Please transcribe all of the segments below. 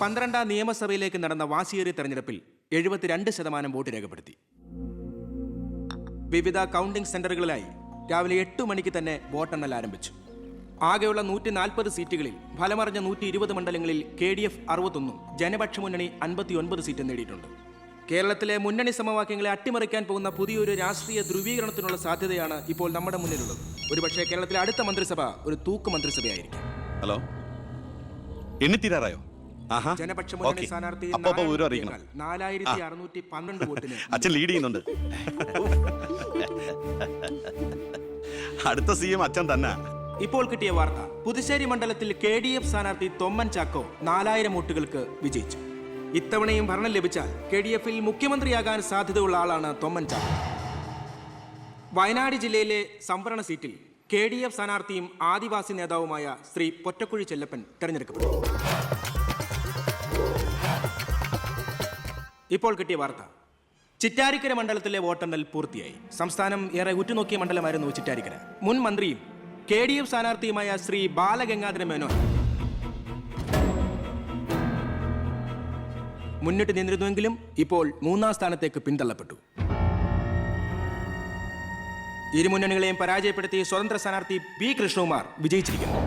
12ാം നിയമസഭയിലേക്ക് നടന്ന വാശിയേറിയ തെരഞ്ഞെടുപ്പിൽ 72% വോട്ട് രേഖപ്പെടുത്തി. വിവിധ കൗണ്ടിംഗ് സെന്ററുകളിലായി രാവിലെ 8 മണിക്ക് തന്നെ വോട്ടെണ്ണൽ ആരംഭിച്ചു. ആകെയുള്ള 140 സീറ്റുകളിൽ ഫലമറിഞ്ഞ 120 മണ്ഡലങ്ങളിൽ KDF 61, ജനപക്ഷ മുന്നണി 59 സീറ്റ് നേടിയിട്ടുണ്ട്. കേരളത്തിലെ മുന്നണി സമവാക്യങ്ങളെ അട്ടിമറിക്കാൻ പോകുന്ന പുതിയൊരു രാഷ്ട്രീയ ധ്രുവീകരണത്തിനുള്ള സാധ്യതയാണ് ഇപ്പോൾ നമ്മുടെ മുന്നിലുള്ളത്. ഒരുപക്ഷേ കേരളത്തിലെ അടുത്ത മന്ത്രിസഭ ഒരു തൂക്ക് മന്ത്രിസഭയായിരിക്കും. ഹലോ, എണ്ണിത്തീരാറായോ? ജനപക്ഷ മുന്നണി സ്ഥാനാർത്ഥി 4612 വോട്ടിന് അച്ഛൻ ലീഡ് ചെയ്യുന്നുണ്ട്. അടുത്ത CM അച്ഛൻ തന്നെ. ഇപ്പോൾ കിട്ടിയ വാർത്ത, പുതുശ്ശേരി മണ്ഡലത്തിൽ KDF സ്ഥാനാർത്ഥി തൊമ്മൻ ചാക്കോ 4000 വോട്ടുകൾക്ക് വിജയിച്ചു. ഇത്തവണയും ഭരണം ലഭിച്ചാൽ KDF-ൽ മുഖ്യമന്ത്രിയാകാൻ സാധ്യതയുള്ള ആളാണ് തൊമ്മൻ ചാക്കോ. വയനാട് ജില്ലയിലെ സംവരണ സീറ്റിൽ KDF സ്ഥാനാർത്ഥിയും ആദിവാസി നേതാവുമായ ശ്രീ പൊറ്റക്കുഴി ചെല്ലപ്പൻ തെരഞ്ഞെടുക്കപ്പെട്ടു. ഇപ്പോൾ കിട്ടിയ വാർത്ത, ചിറ്റാരിക്കര മണ്ഡലത്തിലെ വോട്ടെണ്ണൽ പൂർത്തിയായി. സംസ്ഥാനം ഏറെ ഉറ്റുനോക്കിയ മണ്ഡലമായിരുന്നു ചിറ്റാരിക്കര. മുൻ മന്ത്രിയും KDF സ്ഥാനാർത്ഥിയുമായ ശ്രീ ബാലഗംഗാധര മേനോൻ മുന്നിട്ട് നിന്നിരുന്നുവെങ്കിലും ഇപ്പോൾ 3ാം സ്ഥാനത്തേക്ക് പിന്തള്ളപ്പെട്ടു. ഇരു മുന്നണികളെയും പരാജയപ്പെടുത്തി സ്വതന്ത്ര സ്ഥാനാർത്ഥി B. കൃഷ്ണകുമാർ വിജയിച്ചിരിക്കുന്നു.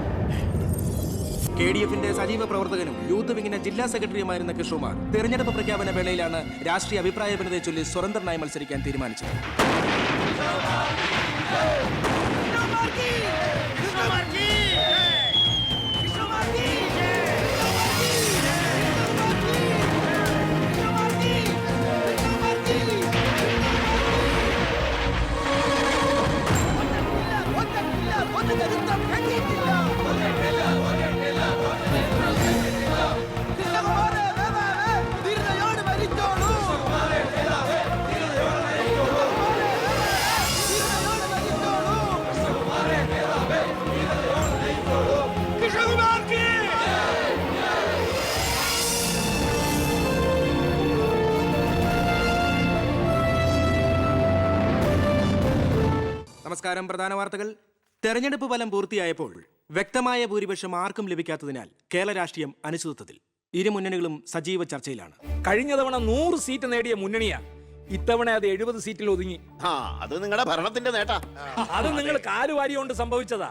KDF-ന്റെ സജീവ പ്രവർത്തകനും യൂത്ത് വിങ്ങിന്റെ ജില്ലാ സെക്രട്ടറിയുമായിരുന്ന കൃഷ്ണകുമാർ തെരഞ്ഞെടുപ്പ് പ്രഖ്യാപന വേളയിലാണ് രാഷ്ട്രീയ അഭിപ്രായ ഭിന്നതയെ ചൊല്ലി സ്വതന്ത്രനായി മത്സരിക്കാൻ തീരുമാനിച്ചത്. നമസ്കാരം. പ്രധാന വാർത്തകൾ. തെരഞ്ഞെടുപ്പ് ഫലം പൂർത്തിയായപ്പോൾ വ്യക്തമായ ഭൂരിപക്ഷം ആർക്കും ലഭിക്കാത്തതിനാൽ കേരള രാഷ്ട്രീയം അനിശ്ചിതത്വത്തിൽ. ഇരു മുന്നണികളും സജീവ ചർച്ചയിലാണ്. കഴിഞ്ഞ തവണ 100 സീറ്റ് നേടിയ മുന്നണിയാ, ഇത്തവണ അത് 70 സീറ്റിൽ ഒതുങ്ങി. അത് നിങ്ങളുടെ ഭരണത്തിന്റെ നേട്ടാ. അത് നിങ്ങൾ കാലുവാരി കൊണ്ട് സംഭവിച്ചതാ.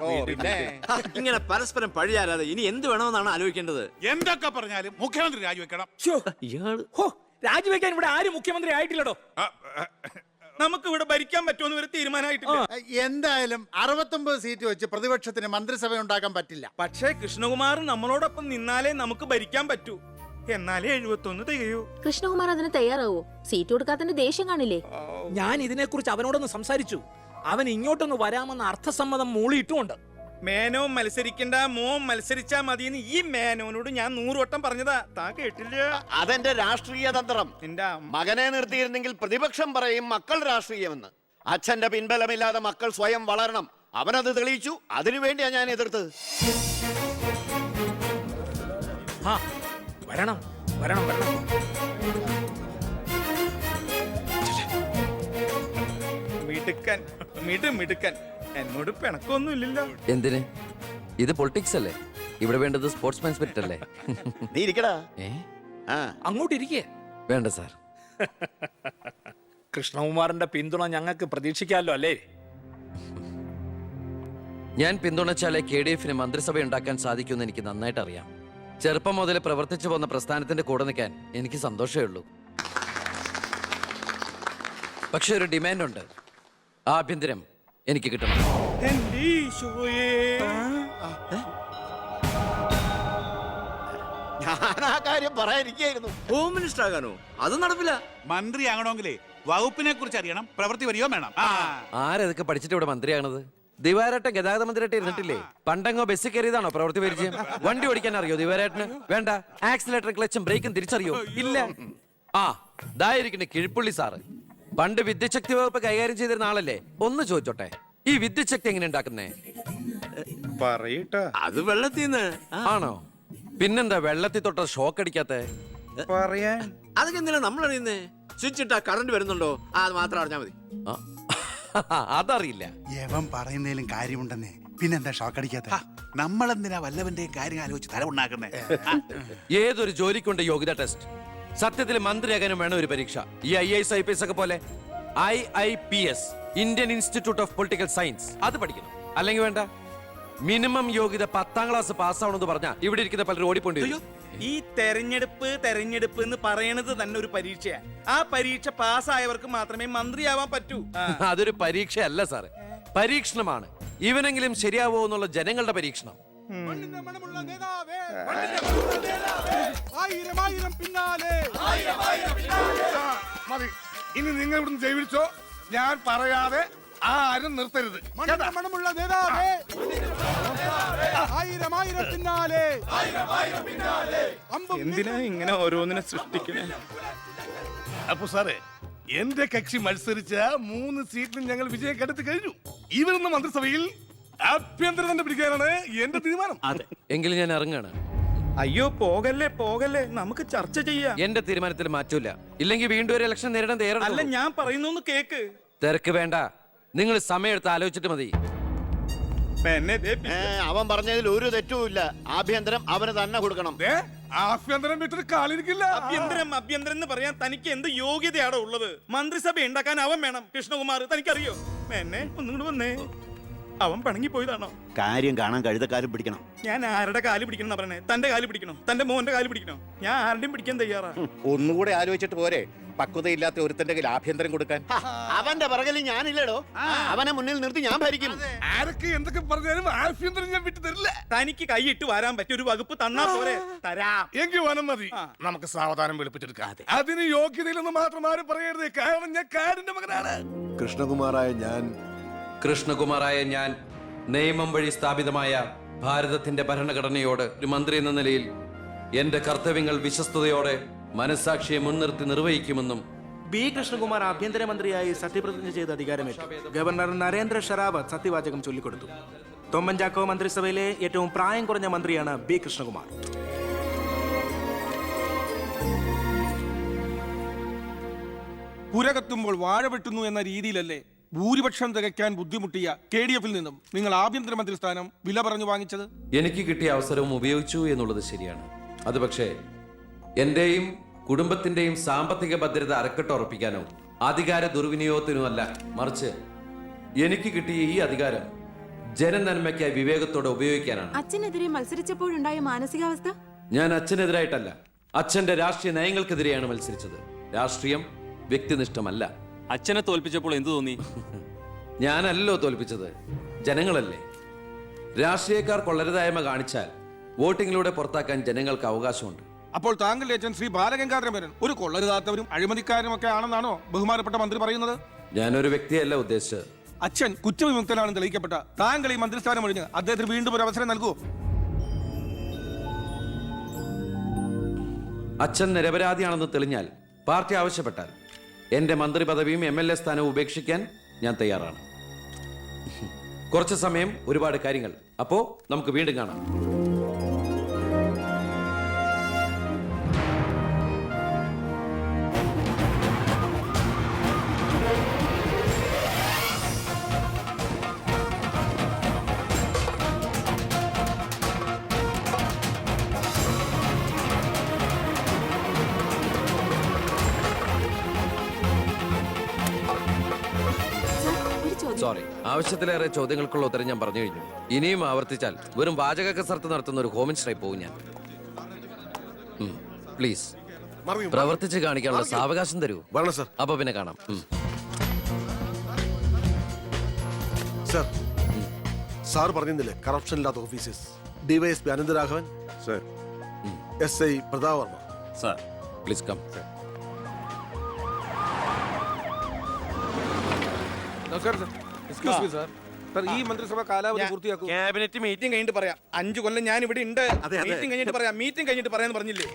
ഇങ്ങനെ പരസ്പരം പഴിയാരാതെ ഇനി എന്ത് വേണമെന്നാണ് ആലോചിക്കേണ്ടത്. എന്തൊക്കെ പറഞ്ഞാലും മുഖ്യമന്ത്രി രാജിവെക്കണം. രാജിവെക്കാൻ ഇവിടെ ആരും മുഖ്യമന്ത്രി ആയിട്ടില്ലടോ. നമുക്ക് ഇവിടെ ഭരിക്കാൻ പറ്റുമെന്ന് ഒരു തീരുമാനമായിട്ടില്ല. എന്തായാലും 69 സീറ്റ് വെച്ച് പ്രതിപക്ഷത്തിന് മന്ത്രിസഭ ഉണ്ടാക്കാൻ പറ്റില്ല. പക്ഷേ കൃഷ്ണകുമാർ നമ്മളോടൊപ്പം നിന്നാലേ നമുക്ക് ഭരിക്കാൻ പറ്റൂ. എന്നാലേ 71 തികയൂ. കൃഷ്ണകുമാർ അതിന് തയ്യാറാവോ? സീറ്റ് കൊടുക്കാത്തതിന്റെ ദേഷ്യം കാണില്ലേ? ഞാൻ ഇതിനെക്കുറിച്ച് അവനോടൊന്ന് സംസാരിച്ചു. അവൻ ഇങ്ങോട്ടൊന്ന് വരാമെന്ന് അർത്ഥസമ്മതം മൂളിയിട്ടുമുണ്ട്. മേനോ മത്സരിക്കണ്ട, മോൻ മത്സരിച്ചാ മതിയെന്ന് ഈ മേനോനോട് ഞാൻ 100 വട്ടം പറഞ്ഞതാ. താ കേട്ടില്ല. അതെന്റെ രാഷ്ട്രീയ തന്ത്രം. എന്റെ മകനെ നിർത്തിയിരുന്നെങ്കിൽ പ്രതിപക്ഷം പറയും മക്കൾ രാഷ്ട്രീയമെന്ന്. അച്ഛന്റെ പിൻബലമില്ലാതെ മക്കൾ സ്വയം വളരണം. അവനത് തെളിയിച്ചു. അതിനുവേണ്ടിയാ ഞാൻ എതിർത്തത്. വരണം വരണം വരണം. മിടുക്കൻ. എന്നോട് പിണക്കൊന്നും ഇല്ലല്ലോ. എന്തിന്? ഇത് പൊളിറ്റിക്സ് അല്ലേ? ഇവിടെ വേണ്ടത് സ്പോർട്സ്മാൻ സ്പിരിറ്റ് അല്ലേ? നീ ഇരിക്കടാ. അങ്ങോട്ടിരിക്കേ. വേണ്ട സാർ. കൃഷ്ണകുമാറിന്റെ പിന്തുണ ഞങ്ങൾക്ക് പ്രതീക്ഷിക്കാമല്ലോ അല്ലേ? ഞാൻ പിന്തുണച്ചാലേ KDF-ന് മന്ത്രിസഭ ഉണ്ടാക്കാൻ സാധിക്കുമെന്ന് എനിക്ക് നന്നായിട്ട് അറിയാം. ചെറുപ്പം മുതൽ പ്രവർത്തിച്ചു പോന്ന പ്രസ്ഥാനത്തിന്റെ കൂടെ നിൽക്കാൻ എനിക്ക് സന്തോഷമേ ഉള്ളൂ. പക്ഷെ ഒരു ഡിമാൻഡ് ഉണ്ട്. ആഭ്യന്തരം എനിക്ക് കിട്ടണം. ഞാൻ ആ കാര്യം പറയാനിരിക്കായിരുന്നു. Home minister ആകാനോ? അത് നടപ്പില്ല. മന്ത്രി ആകണമെങ്കിലേ വകുപ്പിനെ കുറിച്ച് അറിയണം, പ്രവൃത്തി വരികയോ വേണം. ആരതൊക്കെ പഠിച്ചിട്ട് ഇവിടെ മന്ത്രിയാണത്? ദിവാരേട്ടൻ ഗതാഗത മന്ത്രിയായിട്ട് ഇരുന്നിട്ടില്ലേ? പണ്ടങ്ങോ ബസ്സിൽ കയറിയതാണോ പ്രവൃത്തി പരിചയം? വണ്ടി ഓടിക്കാൻ അറിയോ ദിവാരേട്ടന്? വേണ്ട. ആക്സിലേറ്റർ, ക്ലച്ചും ബ്രേക്കും തിരിച്ചറിയോ? ഇല്ല. ദായിരിക്കണേ കിഴിപ്പുള്ളി സാറ്. പണ്ട് വിദ്യുച്ഛക്തി വകുപ്പ് കൈകാര്യം ചെയ്തിരുന്ന ആളല്ലേ? ഒന്ന് ചോദിച്ചോട്ടെ, ഈ വിദ്യുച്ഛക്തി എങ്ങനെ ഉണ്ടാക്കുന്നേ? അത് വെള്ളത്തിന്ന്. ആണോ? പിന്നെന്താ വെള്ളത്തിൽ തൊട്ട ഷോക്ക് അടിക്കാത്ത? അതൊക്കെ എന്തിനാ നമ്മൾ അറിയുന്നേ? സ്വിച്ച് ഇട്ടാ കറണ്ട് വരുന്നുണ്ടോ? അത് മാത്രം അറിഞ്ഞാ മതി. അതറിയില്ല. യവൻ പറയുന്നതിലും കാര്യമുണ്ടെന്നേ. പിന്നെന്താ ഷോക്ക് അടിക്കാത്ത? നമ്മളെന്തിനാ വല്ലവന്റെയും കാര്യം ആലോചിച്ച് തല ഉണ്ടാക്കുന്നേ? ഏതൊരു ജോലിക്കുണ്ട് യോഗ്യത ടെസ്റ്റ്. സത്യത്തിൽ മന്ത്രിയാകാനും വേണം ഒരു പരീക്ഷ. ഈ IAS IPS ഒക്കെ പോലെ IIPS, Indian institute of political science, അത് പഠിക്കണം. അല്ലെങ്കിൽ വേണ്ട. മിനിമം യോഗ്യത 10ാം ക്ലാസ് പാസ്സാവണമെന്ന് പറഞ്ഞാൽ ഇവിടെ ഇരിക്കുന്ന പലരും ഓടിപ്പോണ്ടി വരും. ഈ തെരഞ്ഞെടുപ്പ് എന്ന് പറയണത് തന്നെ ഒരു പരീക്ഷയാ. ആ പരീക്ഷ പാസ്സായവർക്ക് മാത്രമേ മന്ത്രിയാവാൻ പറ്റൂ. അതൊരു പരീക്ഷയല്ല സാറേ, പരീക്ഷണമാണ്. ഇവനെങ്കിലും ശരിയാവോ എന്നുള്ള ജനങ്ങളുടെ പരീക്ഷണം. മതി, ഇനി നിങ്ങൾ ഇവിടുന്ന് ജൈവിച്ചോ. ഞാൻ പറയാതെ ആരും നിർത്തരുത്. മണമുള്ള നേതാവേ, ആയിരം ആയിരം പിന്നാലെ. എന്തിനാ ഇങ്ങനെ ഓരോന്നിനെ സൃഷ്ടിക്കണേ? അപ്പൊ സാറേ, എന്റെ കക്ഷി മത്സരിച്ച 3 സീറ്റിലും ഞങ്ങൾ വിജയം കണ്ടെത്തി കഴിഞ്ഞു. ഇവരുന്ന മന്ത്രിസഭയിൽ ആഭ്യന്തരം തന്നെ പിടിക്കാനാണ് എന്റെ തീരുമാനം. എങ്കിലും ഞാൻ ഇറങ്ങാണ്. അയ്യോ, പോകല്ലേ, നമുക്ക് ചർച്ച ചെയ്യാം. എന്റെ തീരുമാനത്തിൽ മാറ്റൂല. ഇല്ലെങ്കിൽ വീണ്ടും ഒരു ഇലക്ഷൻ നേരിടാൻ അല്ല, തയ്യാറല്ല. ഞാൻ പറയുന്നു കേക്ക്. തിരക്ക് വേണ്ട, നിങ്ങൾ സമയമെടുത്ത് ആലോചിച്ചിട്ട് മതി. അവൻ പറഞ്ഞതിൽ ഒരു തെറ്റുമില്ല. ആഭ്യന്തരം അവന് തന്നെ കൊടുക്കണം. ആഭ്യന്തരം വിട്ടിട്ട് കാലിരിക്കില്ല. അഭ്യന്തരം എന്ന് പറയാൻ തനിക്ക് എന്ത് യോഗ്യതയാണോ ഉള്ളത്? മന്ത്രിസഭ ഉണ്ടാക്കാൻ അവൻ വേണം. കൃഷ്ണകുമാർ, തനിക്കറിയോ? എന്നെ ഒന്നും വന്നേ. അവൻ പിണങ്ങിപ്പോയതാണോ? കാര്യം കാണാൻ കഴുതക്കാരും പിടിക്കണം. ഞാൻ ആരുടെ കാല് പിടിക്കണം പറഞ്ഞേ? തന്റെ കാല് പിടിക്കണോ? തന്റെ മോന്റെ കാല് പിടിക്കണോ? ഞാൻ ആരുടെയും പിടിക്കാൻ തയ്യാറാ. ഒന്നുകൂടെ ആലോചിച്ചിട്ട് പോരെ പക്വതയില്ലാത്ത ഒരുത്തന്റെ കയ്യിൽ ആഭ്യന്തരം കൊടുക്കാൻ. അവന്റെ പിറകിൽ ഞാനില്ലടോ. അവനെ മുന്നിൽ നിർത്തി ഞാൻ ഭരിക്കും. ആരൊക്കെ എന്തൊക്കെ പറഞ്ഞാലും ആഭ്യന്തരം ഞാൻ വിട്ടു തരില്ല. തനിക്ക് കൈയിട്ട് വരാൻ പറ്റിയ ഒരു വകുപ്പ് തന്നാ പോരെ? തരാം. എങ്കിൽ വനം മതി. നമുക്ക് സാവധാനം വെളുപ്പിച്ചെടുക്കാം. അതിന് യോഗ്യതയിലൊന്നും മാത്രം ആരും പറയരുത്. കാരണം ഞാൻ കാടിന്റെ മകനാണ്. കൃഷ്ണകുമാറായ ഞാൻ നിയമം വഴി സ്ഥാപിതമായ ഭാരതത്തിന്റെ ഭരണഘടനയോട് ഒരു മന്ത്രി എന്ന നിലയിൽ എന്റെ കർത്തവ്യങ്ങൾ വിശ്വസ്തയോടെ മനസാക്ഷിയെ മുൻനിർത്തി നിർവഹിക്കുമെന്നും ബി കൃഷ്ണകുമാർ ആഭ്യന്തരമന്ത്രിയായി സത്യപ്രതിജ്ഞ ചെയ്ത് അധികാരമേറ്റു. ഗവർണർ നരേന്ദ്ര ഷെറാവത്ത് സത്യവാചകം ചൊല്ലിക്കൊടുത്തു. തൊമ്മൻ ചാക്കോ മന്ത്രിസഭയിലെ ഏറ്റവും പ്രായം കുറഞ്ഞ മന്ത്രിയാണ് ബി കൃഷ്ണകുമാർ. പുര കത്തുമ്പോൾ വാഴ വെട്ടുന്നു എന്ന രീതിയിലല്ലേ ഭൂരിപക്ഷം തികയ്ക്കാൻ ബുദ്ധിമുട്ടിയ KDF നിന്നും നിങ്ങൾ ആഭ്യന്തരമന്ത്രി സ്ഥാനം വില പറഞ്ഞു വാങ്ങിച്ചത്? എനിക്ക് കിട്ടിയ അവസരവും ഉപയോഗിച്ചു എന്നുള്ളത് ശരിയാണ്. അത് പക്ഷേ എന്റെയും കുടുംബത്തിന്റെയും സാമ്പത്തിക ഭദ്രത അരക്കെട്ടുറപ്പിക്കാനോ അധികാര ദുർവിനിയോഗത്തിനോ അല്ല, മറിച്ച് എനിക്ക് കിട്ടിയ ഈ അധികാരം ജനനന്മയ്ക്കായി വിവേകത്തോടെ ഉപയോഗിക്കാനാണ്. അച്ഛനെതിരെ മത്സരിച്ചപ്പോഴുണ്ടായ മാനസികാവസ്ഥ? ഞാൻ അച്ഛനെതിരായിട്ടല്ല, അച്ഛന്റെ രാഷ്ട്രീയ നയങ്ങൾക്കെതിരെയാണ് മത്സരിച്ചത്. രാഷ്ട്രീയം വ്യക്തിനിഷ്ഠമല്ല. അച്ഛനെ തോൽപ്പിച്ചപ്പോൾ എന്തു തോന്നി? ഞാനല്ലോ തോൽപ്പിച്ചത്, ജനങ്ങളല്ലേ. രാഷ്ട്രീയക്കാർ കൊള്ളരുതായ്മ കാണിച്ചാൽ വോട്ടിങ്ങിലൂടെ പുറത്താക്കാൻ ജനങ്ങൾക്ക് അവകാശമുണ്ട്. അപ്പോൾ താങ്കളുടെ അച്ഛൻ ശ്രീ ബാലഗംഗാധരൻ ഒരു കൊള്ളരുതാത്തവരും അഴിമതിക്കാരും ഒക്കെ ആണെന്നാണോ ബഹുമാനപ്പെട്ട മന്ത്രി പറയുന്നത്? ഞാനൊരു വ്യക്തിയല്ല ഉദ്ദേശിച്ചത്. അച്ഛൻ കുറ്റവിമുക്തനാണെന്ന് തെളിയിക്കപ്പെട്ട താങ്കൾ ഈ മന്ത്രിസ്ഥാനം ഒഴിഞ്ഞ് അദ്ദേഹത്തിന് വീണ്ടും ഒരു അവസരം നൽകുമോ? അച്ഛൻ നിരപരാധിയാണെന്ന് തെളിഞ്ഞാൽ പാർട്ടി ആവശ്യപ്പെട്ടാൽ എന്റെ മന്ത്രി പദവിയും MLA സ്ഥാനവും ഉപേക്ഷിക്കാൻ ഞാൻ തയ്യാറാണ്. കുറച്ച് സമയം, ഒരുപാട് കാര്യങ്ങൾ. അപ്പോ നമുക്ക് വീണ്ടും കാണാം. സോറി, ആവശ്യത്തിലേറെ ചോദ്യങ്ങൾക്കുള്ള ഉത്തരം ഞാൻ പറഞ്ഞു കഴിഞ്ഞു. ഇനിയും ആവർത്തിച്ചാൽ വെറും വാചക കസർത്ത് നടത്തുന്ന ഒരു ഹോമിൻസ്റ്റായി പോകും ഞാൻ. പ്ലീസ് പ്രവർത്തിച്ച് കാണിക്കാനുള്ള സാവകാശം തരൂ. അപ്പൊ പിന്നെ കാണാം. സാർ പറഞ്ഞില്ലേ കറപ്ഷൻ ഇല്ലാത്ത officers? DYSP Anantharaghavan, SI Prathap Varma. Sir please come. ഈ മന്ത്രിസഭ കാലാവധി പൂർത്തിയാക്കും. ക്യാബിനറ്റ് മീറ്റിംഗ് കഴിഞ്ഞിട്ട് പറയാം. 5 കൊല്ലം ഞാൻ ഇവിടെ ഉണ്ട്. മീറ്റിംഗ് കഴിഞ്ഞിട്ട് പറയാന്ന് പറഞ്ഞില്ലേ?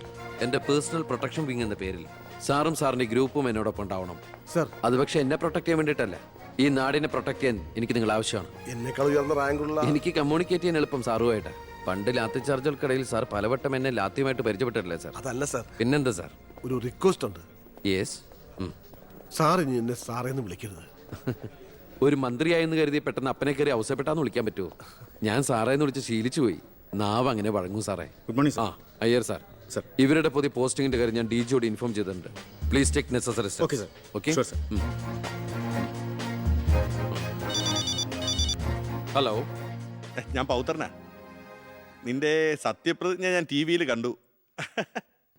എന്റെ പേഴ്സണൽ പ്രൊട്ടക്ഷൻ വിങ് എന്ന പേരിൽ സാറും സാറിന്റെ ഗ്രൂപ്പും എന്നോടൊപ്പം ഉണ്ടാവണം സർ. അത് പക്ഷെ എന്നെ പ്രൊട്ടക്ട് ചെയ്യാൻ വേണ്ടിയിട്ടല്ല, ഈ നാടിനെ പ്രൊട്ടക്ട് ചെയ്യാൻ എനിക്ക് നിങ്ങൾ ആവശ്യമാണ്. എന്നെക്കാൾ ഉയർന്ന റാങ്കുള്ള എനിക്ക് കമ്മ്യൂണിക്കേറ്റ് ചെയ്യാൻ എളുപ്പം സാറുമായിട്ട്. പണ്ട് ലാത്തി ചാർജുകൾക്കിടയിൽ സാർ പലവട്ടം എന്നെ ലാത്തിയുമായിട്ട് പരിചയപ്പെട്ടിട്ടില്ലേ സാർ? അതല്ല സാർ, പിന്നെന്താ സാർ? ഒരു റിക്വസ്റ്റ് ഉണ്ട്. യെസ്. സാർ ഇനി എന്നെ സാറേന്ന് വിളിക്കരുത്. ഒരു മന്ത്രിയായെന്ന് കരുതി പെട്ടെന്ന് അപ്പനെ കയറി അവസരപ്പെട്ടാന്ന് വിളിക്കാൻ പറ്റുമോ? ഞാൻ സാറേന്ന് വിളിച്ച് ശീലിച്ചു പോയി. നാവ് അങ്ങനെ വഴങ്ങും സാറേ. ഗുഡ് മോർണിംഗ് ആ അയ്യർ സാർ, സർ. ഇവരുടെ പുതിയ പോസ്റ്റിംഗിന്റെ കാര്യം ഞാൻ ഡിജിയോട് ഇൻഫോം ചെയ്തിട്ടുണ്ട്. Please take necessary steps. Okay, sir. Okay. Sure, sir. Hello, ഞാൻ പൗത്രനാ. നിന്റെ സത്യപ്രതിജ്ഞ ഞാൻ ടി വിയിൽ കണ്ടു.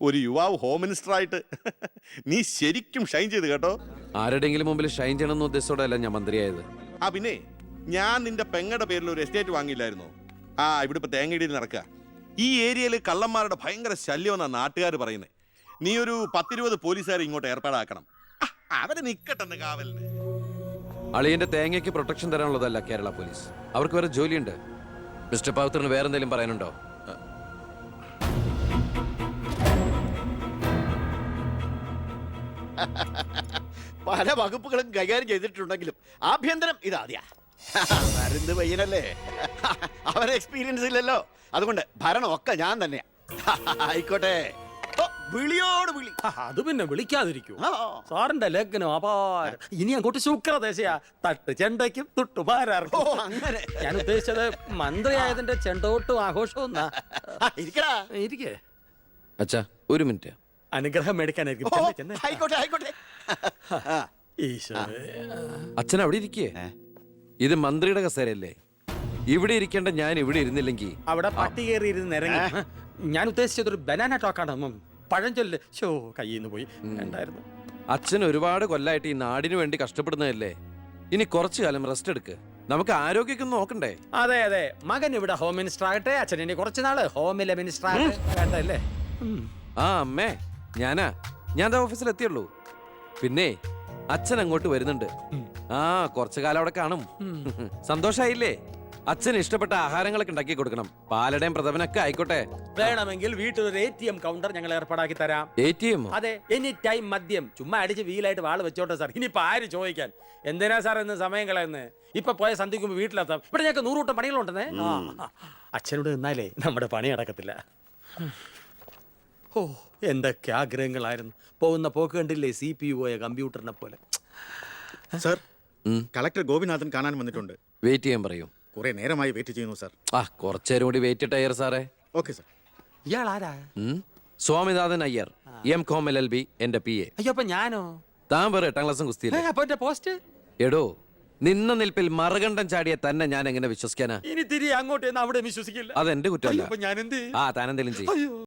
ഒരു യുവാവ് ഹോം മിനിസ്റ്റർ ആയിട്ട് നീ ശരിക്കും ഷൈൻ ചെയ്ത് കേട്ടോ. ആരുടെയെങ്കിലും മുമ്പിൽ ഷൈൻ ചെയ്യണമെന്ന ഉദ്ദേശത്തോടെയല്ല ഞാൻ മന്ത്രിയായത്. ആ പിന്നെ ഞാൻ നിന്റെ പെങ്ങടെ പേരിൽ ഒരു എസ്റ്റേറ്റ് വാങ്ങിയില്ലായിരുന്നോ? ആ ഇവിടെ ഇപ്പൊ തേങ്ങയിടിയിൽ നടക്കുക. ഈ ഏരിയയിൽ കള്ളന്മാരുടെ ഭയങ്കര ശല്യമെന്നാണ് നാട്ടുകാർ പറയുന്നത്. നീ ഒരു 10-20 പോലീസുകാരെ ഇങ്ങോട്ട് ഏർപ്പാടാക്കണം. അവര് നിക്കട്ടെന്ന് കാവലിന്. അളിയന്റെ തേങ്ങയ്ക്ക് പ്രൊട്ടക്ഷൻ തരാനുള്ളതല്ല കേരള പോലീസ്. അവർക്ക് വേറെ ജോലിയുണ്ട്. മിസ്റ്റർ പവിത്രന് വേറെ എന്തെങ്കിലും പറയാനുണ്ടോ? പല വകുപ്പുകളും കൈകാര്യം ചെയ്തിട്ടുണ്ടെങ്കിലും ആഭ്യന്തരം ഇതാദ്യ. മരുന്ന് പയ്യനല്ലേ, അവരെ എക്സ്പീരിയൻസ് ഇല്ലല്ലോ. അതുകൊണ്ട് ഭരണം ഒക്കെ ഞാൻ തന്നെയാ. ആയിക്കോട്ടെ. ഓ, വിളിയോട് വിളി. അത് പിന്നെ വിളിക്കാതിരിക്കൂ. ആ. സാറിന്റെ ലഗ്നം അപാരം. ഇനി അങ്ങോട്ട് ശുക്രദേശയാ. തട്ട് ചെണ്ടയ്ക്കും ഓ തുട്ടുപാരാർക്കും. അങ്ങനെ. ഞാൻ ഉദ്ദേശിച്ചത് മന്ത്രിയായതിന്റെ ചെണ്ടോട്ടും ആഘോഷവും ഇരിക്കടാ. ഇരിക്കേ. അച്ഛാ ഒരു മിനിറ്റ്. അനുഗ്രഹം മേടിക്കാനായിരിക്കും. ഓ, ചെന്നേ, ചെന്നേ. ആയിക്കോട്ടെ ആയിക്കോട്ടെ. ആ. ഈശോയെ. അച്ഛൻ അവിടെ ഇരിക്കേ. ഇത് മന്ത്രിയുടെ കസേരയല്ലേ? ഇവിടെ ഇരിക്കേണ്ട ഞാൻ ഇവിടെ ഇരുന്നില്ലെങ്കിൽ അവിടെ പട്ടി കയറി ഇരുന്ന് ഇറങ്ങി. ഞാൻ ഉദ്ദേശിച്ചത് ഒരു ബനാന ടോക്കാണ്. പഴഞ്ചൊല്ല് ഷോ കയ്യിൽ നിന്ന് പോയി. ഉണ്ടായിരുന്നു. അച്ഛൻ ഒരുപാട് കൊല്ലായിട്ട് ഈ നാടിനു വേണ്ടി കഷ്ടപ്പെടുന്നതല്ലേ? ഇനി കുറച്ചു കാലം റെസ്റ്റ് എടുക്ക്. നമുക്ക് ആരോഗ്യമൊക്കെ ഒന്ന് നോക്കണ്ടേ? അതെ അതെ, മകൻ ഇവിടെ ഹോം മിനിസ്റ്റർ ആകട്ടെ, അച്ഛൻ ഇനി കുറച്ച് നാള് ഹോമിലെ മിനിസ്റ്റർ ആകട്ടെ. വേണ്ടല്ലേ? ആ അമ്മേ, ഞാൻ ഓഫീസിൽ എത്തിയുള്ളൂ. പിന്നെ അച്ഛൻ അങ്ങോട്ട് വരുന്നുണ്ട്. ആ കുറച്ചു കാലം അവിടെ കാണും. സന്തോഷായില്ലേ? അച്ഛന് ഇഷ്ടപ്പെട്ട ആഹാരങ്ങളൊക്കെ ഉണ്ടാക്കി കൊടുക്കണം. പാലടയും പ്രഥമനൊക്കെ ആയിക്കോട്ടെ. വേണമെങ്കിൽ വീട്ടിലൊരു ATM കൗണ്ടർ ഞങ്ങൾ ഏർപ്പാടാക്കി തരാം. ATM? അതെ, എനി ടൈം മദ്യം. ചുമ്മാ അടിച്ച് വീലായിട്ട് വാള് വെച്ചോട്ടെ സാർ. ഇനിയിപ്പോ ആര് ചോദിക്കാൻ? എന്തിനാ സാർ എന്ന് സമയം കളയുന്നത്? ഇപ്പൊ പോയ സന്ധിക്കുമ്പോ വീട്ടിലെത്താം. ഇവിടെ ഞങ്ങൾക്ക് 100 കൂട്ടം പണികളുണ്ടെന്നേ. അച്ഛനോട് നിന്നാലേ നമ്മുടെ പണി നടക്കത്തില്ല. ഓ, എന്തൊക്കെ ആഗ്രഹങ്ങളായിരുന്നു. പോകുന്ന പോക്ക് കണ്ടില്ലേ? CPU പോയ കമ്പ്യൂട്ടറിനെ പോലെ. സർ, കളക്ടർ ഗോപിനാഥൻ കാണാൻ വന്നിട്ടുണ്ട്. വെയിറ്റ് ചെയ്യാൻ പറയൂ. കുറെ നേരമായി വെയിറ്റ് ചെയ്യുന്നു സർ. ആ കുറച്ചേരം കൂടി വെയിറ്റ് ടയർ സാറേ. Okay sir. ഇയാൾ ആരാ? സ്വാമിനാഥൻ അയ്യർ, M.Com LLB, എന്റെ PA. അയ്യോ, അപ്പൊ ഞാനോ? താൻ വേറെ 8ാം ക്ലാസ്സും കുസ്തിയില്ല. അപ്പൊ എന്റെ പോസ്റ്റ്? എടോ, നിന്ന നിൽപ്പിൽ മറുകണ്ഠം ചാടിയ തന്നെ ഞാൻ എങ്ങനെ വിശ്വസിക്കാനാ? ഇനി തിരി അങ്ങോട്ട് അവിടെ വിശ്വസിക്കില്ല. അതെന്റെ കുറ്റമല്ല. അപ്പൊ ഞാൻ എന്ത് ചെയ്യും? ആ താനെന്തെങ്കിലും ചെയ്യും.